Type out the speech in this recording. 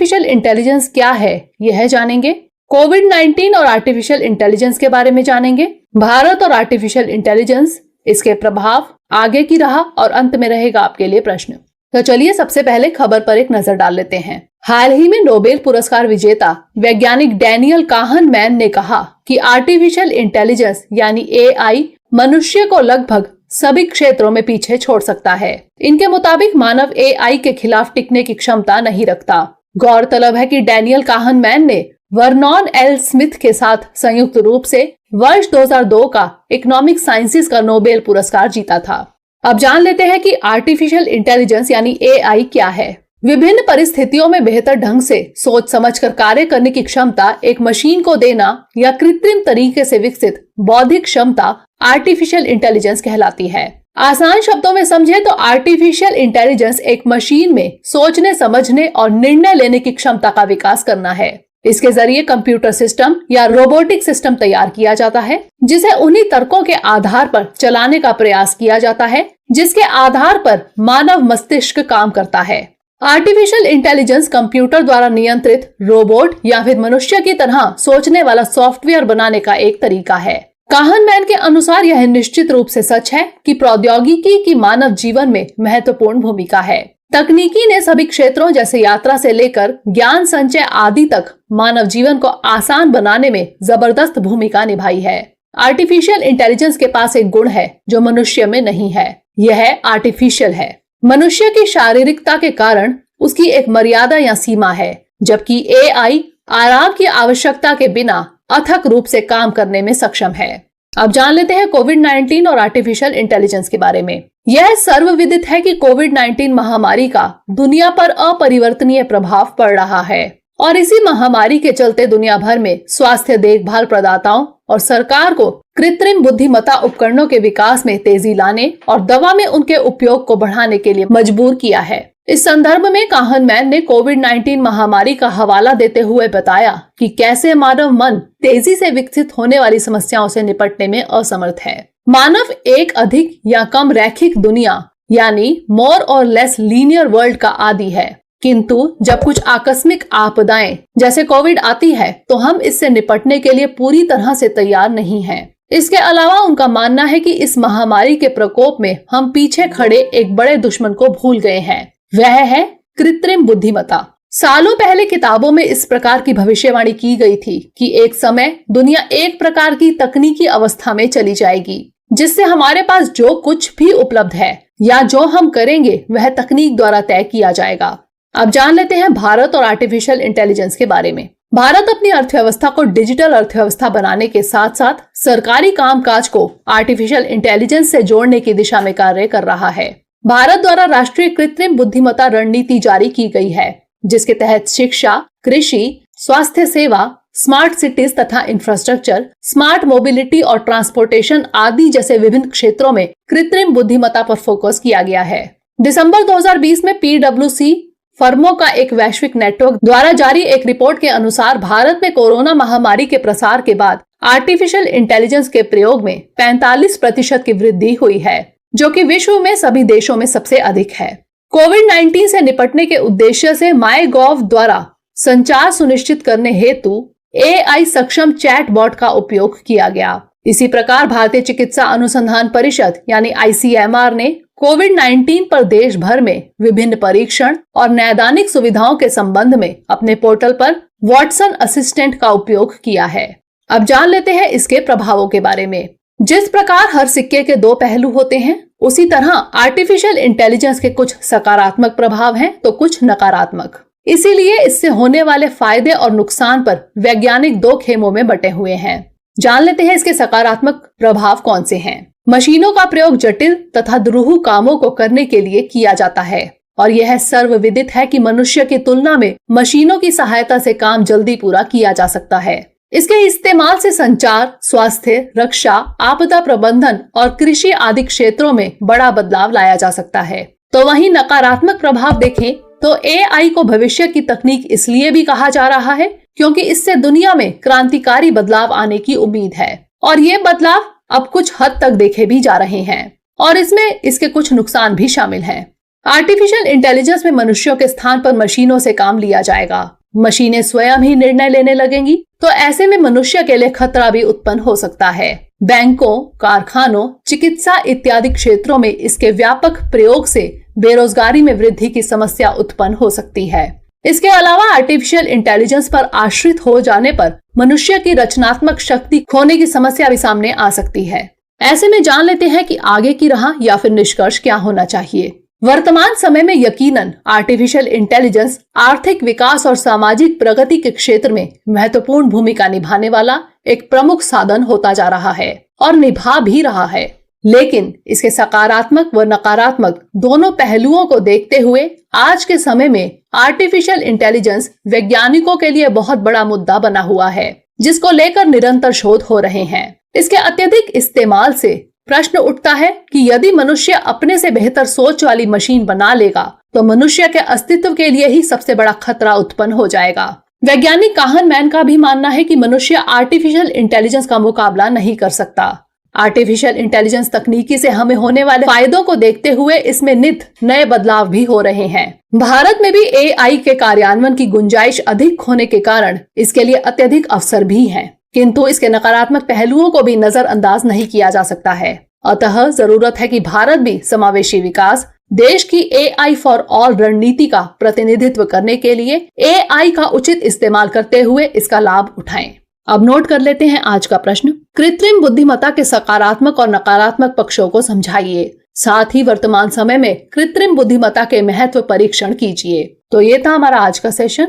Artificial intelligence क्या है, यह जानेंगे। कोविड-19 और आर्टिफिशियल इंटेलिजेंस के बारे में जानेंगे। भारत और आर्टिफिशियल इंटेलिजेंस, इसके प्रभाव, आगे की राह और अंत में रहेगा आपके लिए प्रश्न। तो चलिए सबसे पहले खबर पर एक नजर डाल लेते हैं। हाल ही में नोबेल पुरस्कार विजेता वैज्ञानिक डैनियल काहनमैन ने कहा कि आर्टिफिशियल इंटेलिजेंस यानी एआई मनुष्य को लगभग सभी क्षेत्रों में पीछे छोड़ सकता है। इनके मुताबिक मानव एआई के खिलाफ टिकने की क्षमता नहीं रखता। गौरतलब है कि डैनियल काहनमैन ने वर्नॉन एल स्मिथ के साथ संयुक्त रूप से वर्ष 2002 का इकोनॉमिक साइंसेज का नोबेल पुरस्कार जीता था। अब जान लेते हैं कि आर्टिफिशियल इंटेलिजेंस यानी एआई क्या है। विभिन्न परिस्थितियों में बेहतर ढंग से सोच समझकर कार्य करने की क्षमता एक मशीन को देना या कृत्रिम तरीके से विकसित बौद्धिक क्षमता आर्टिफिशियल इंटेलिजेंस कहलाती है। आसान शब्दों में समझे तो आर्टिफिशियल इंटेलिजेंस एक मशीन में सोचने, समझने और निर्णय लेने की क्षमता का विकास करना है। इसके जरिए कंप्यूटर सिस्टम या रोबोटिक सिस्टम तैयार किया जाता है, जिसे उन्हीं तर्कों के आधार पर चलाने का प्रयास किया जाता है जिसके आधार पर मानव मस्तिष्क काम करता है। आर्टिफिशियल इंटेलिजेंस कंप्यूटर द्वारा नियंत्रित रोबोट या फिर मनुष्य की तरह सोचने वाला सॉफ्टवेयर बनाने का एक तरीका है। काहनमैन के अनुसार यह निश्चित रूप से सच है कि प्रौद्योगिकी की मानव जीवन में महत्वपूर्ण भूमिका है। तकनीकी ने सभी क्षेत्रों जैसे यात्रा से लेकर ज्ञान संचय आदि तक मानव जीवन को आसान बनाने में जबरदस्त भूमिका निभाई है। आर्टिफिशियल इंटेलिजेंस के पास एक गुण है जो मनुष्य में नहीं है, यह आर्टिफिशियल है। मनुष्य की शारीरिकता के कारण उसकी एक मर्यादा या सीमा है, जबकि एआई आराम की आवश्यकता के बिना अथक रूप से काम करने में सक्षम है। अब जान लेते हैं कोविड-19 और आर्टिफिशियल इंटेलिजेंस के बारे में। यह सर्वविदित है कि कोविड-19 महामारी का दुनिया पर अपरिवर्तनीय प्रभाव पड़ रहा है और इसी महामारी के चलते दुनिया भर में स्वास्थ्य देखभाल प्रदाताओं और सरकार को कृत्रिम बुद्धिमत्ता उपकरणों के विकास में तेजी लाने और दवा में उनके उपयोग को बढ़ाने के लिए मजबूर किया है। इस संदर्भ में काहनमैन ने कोविड-19 महामारी का हवाला देते हुए बताया कि कैसे मानव मन तेजी से विकसित होने वाली समस्याओं से निपटने में असमर्थ है। मानव एक अधिक या कम रैखिक दुनिया यानी मोर और लेस लीनियर वर्ल्ड का आदी है, किंतु जब कुछ आकस्मिक आपदाएं जैसे कोविड आती है तो हम इससे निपटने के लिए पूरी तरह से तैयार नहीं हैं। इसके अलावा उनका मानना है कि इस महामारी के प्रकोप में हम पीछे खड़े एक बड़े दुश्मन को भूल गए हैं, वह है कृत्रिम बुद्धिमत्ता। सालों पहले किताबों में इस प्रकार की भविष्यवाणी की गई थी कि एक समय दुनिया एक प्रकार की तकनीकी अवस्था में चली जाएगी जिससे हमारे पास जो कुछ भी उपलब्ध है या जो हम करेंगे वह तकनीक द्वारा तय किया जाएगा। अब जान लेते हैं भारत और आर्टिफिशियल इंटेलिजेंस के बारे में। भारत अपनी अर्थव्यवस्था को डिजिटल अर्थव्यवस्था बनाने के साथ साथ सरकारी कामकाज को आर्टिफिशियल इंटेलिजेंस से जोड़ने की दिशा में कार्य कर रहा है। भारत द्वारा राष्ट्रीय कृत्रिम बुद्धिमत्ता रणनीति जारी की गई है, जिसके तहत शिक्षा, कृषि, स्वास्थ्य सेवा, स्मार्ट सिटीज तथा इंफ्रास्ट्रक्चर, स्मार्ट मोबिलिटी और ट्रांसपोर्टेशन आदि जैसे विभिन्न क्षेत्रों में कृत्रिम बुद्धिमत्ता पर फोकस किया गया है। दिसंबर 2020 में PwC फर्मों का एक वैश्विक नेटवर्क द्वारा जारी एक रिपोर्ट के अनुसार भारत में कोरोना महामारी के प्रसार के बाद आर्टिफिशियल इंटेलिजेंस के प्रयोग में 45% की वृद्धि हुई है, जो कि विश्व में सभी देशों में सबसे अधिक है। कोविड-19 से निपटने के उद्देश्य से MyGov द्वारा संचार सुनिश्चित करने हेतु AI सक्षम चैट बॉट का उपयोग किया गया। इसी प्रकार भारतीय चिकित्सा अनुसंधान परिषद यानी ICMR ने कोविड-19 पर देश भर में विभिन्न परीक्षण और नैदानिक सुविधाओं के संबंध में अपने पोर्टल पर वॉटसन असिस्टेंट का उपयोग किया है। अब जान लेते हैं इसके प्रभावों के बारे में। जिस प्रकार हर सिक्के के दो पहलू होते हैं, उसी तरह आर्टिफिशियल इंटेलिजेंस के कुछ सकारात्मक प्रभाव हैं तो कुछ नकारात्मक। इसीलिए इससे होने वाले फायदे और नुकसान पर वैज्ञानिक दो खेमों में बटे हुए हैं। जान लेते हैं इसके सकारात्मक प्रभाव कौन से हैं। मशीनों का प्रयोग जटिल तथा दुरूह कामों को करने के लिए किया जाता है और यह सर्वविदित है कि मनुष्य की तुलना में मशीनों की सहायता से काम जल्दी पूरा किया जा सकता है। इसके इस्तेमाल से संचार, स्वास्थ्य, रक्षा, आपदा प्रबंधन और कृषि आदि क्षेत्रों में बड़ा बदलाव लाया जा सकता है। तो वहीं नकारात्मक प्रभाव देखें तो AI को भविष्य की तकनीक इसलिए भी कहा जा रहा है क्योंकि इससे दुनिया में क्रांतिकारी बदलाव आने की उम्मीद है और ये बदलाव अब कुछ हद तक देखे भी जा रहे हैं और इसमें इसके कुछ नुकसान भी शामिल हैं। आर्टिफिशियल इंटेलिजेंस में मनुष्यों के स्थान पर मशीनों से काम लिया जाएगा। मशीनें स्वयं ही निर्णय लेने लगेंगी, तो ऐसे में मनुष्य के लिए खतरा भी उत्पन्न हो सकता है। बैंकों, कारखानों, चिकित्सा इत्यादि क्षेत्रों में इसके व्यापक प्रयोग से बेरोजगारी में वृद्धि की समस्या उत्पन्न हो सकती है। इसके अलावा आर्टिफिशियल इंटेलिजेंस पर आश्रित हो जाने पर मनुष्य की रचनात्मक शक्ति खोने की समस्या भी सामने आ सकती है। ऐसे में जान लेते हैं कि आगे की राह या फिर निष्कर्ष क्या होना चाहिए। वर्तमान समय में यकीनन आर्टिफिशियल इंटेलिजेंस आर्थिक विकास और सामाजिक प्रगति के क्षेत्र में महत्वपूर्ण भूमिका निभाने वाला एक प्रमुख साधन होता जा रहा है और निभा भी रहा है। लेकिन इसके सकारात्मक व नकारात्मक दोनों पहलुओं को देखते हुए आज के समय में आर्टिफिशियल इंटेलिजेंस वैज्ञानिकों के लिए बहुत बड़ा मुद्दा बना हुआ है, जिसको लेकर निरंतर शोध हो रहे हैं। इसके अत्यधिक इस्तेमाल से प्रश्न उठता है कि यदि मनुष्य अपने से बेहतर सोच वाली मशीन बना लेगा तो मनुष्य के अस्तित्व के लिए ही सबसे बड़ा खतरा उत्पन्न हो जाएगा। वैज्ञानिक काहनमैन का भी मानना है कि मनुष्य आर्टिफिशियल इंटेलिजेंस का मुकाबला नहीं कर सकता। आर्टिफिशियल इंटेलिजेंस तकनीकी से हमें होने वाले फायदों को देखते हुए इसमें नित नए बदलाव भी हो रहे हैं। भारत में भी AI के कार्यान्वयन की गुंजाइश अधिक होने के कारण इसके लिए अत्यधिक अवसर भी हैं। किंतु इसके नकारात्मक पहलुओं को भी नजरअंदाज नहीं किया जा सकता है। अतः जरूरत है कि भारत भी समावेशी विकास, देश की AI फॉर ऑल रणनीति का प्रतिनिधित्व करने के लिए AI का उचित इस्तेमाल करते हुए इसका लाभ उठाएं। अब नोट कर लेते हैं आज का प्रश्न। कृत्रिम बुद्धिमत्ता के सकारात्मक और नकारात्मक पक्षों को समझाइए। साथ ही वर्तमान समय में कृत्रिम बुद्धिमत्ता के महत्व परीक्षण कीजिए। तो ये था हमारा आज का सेशन।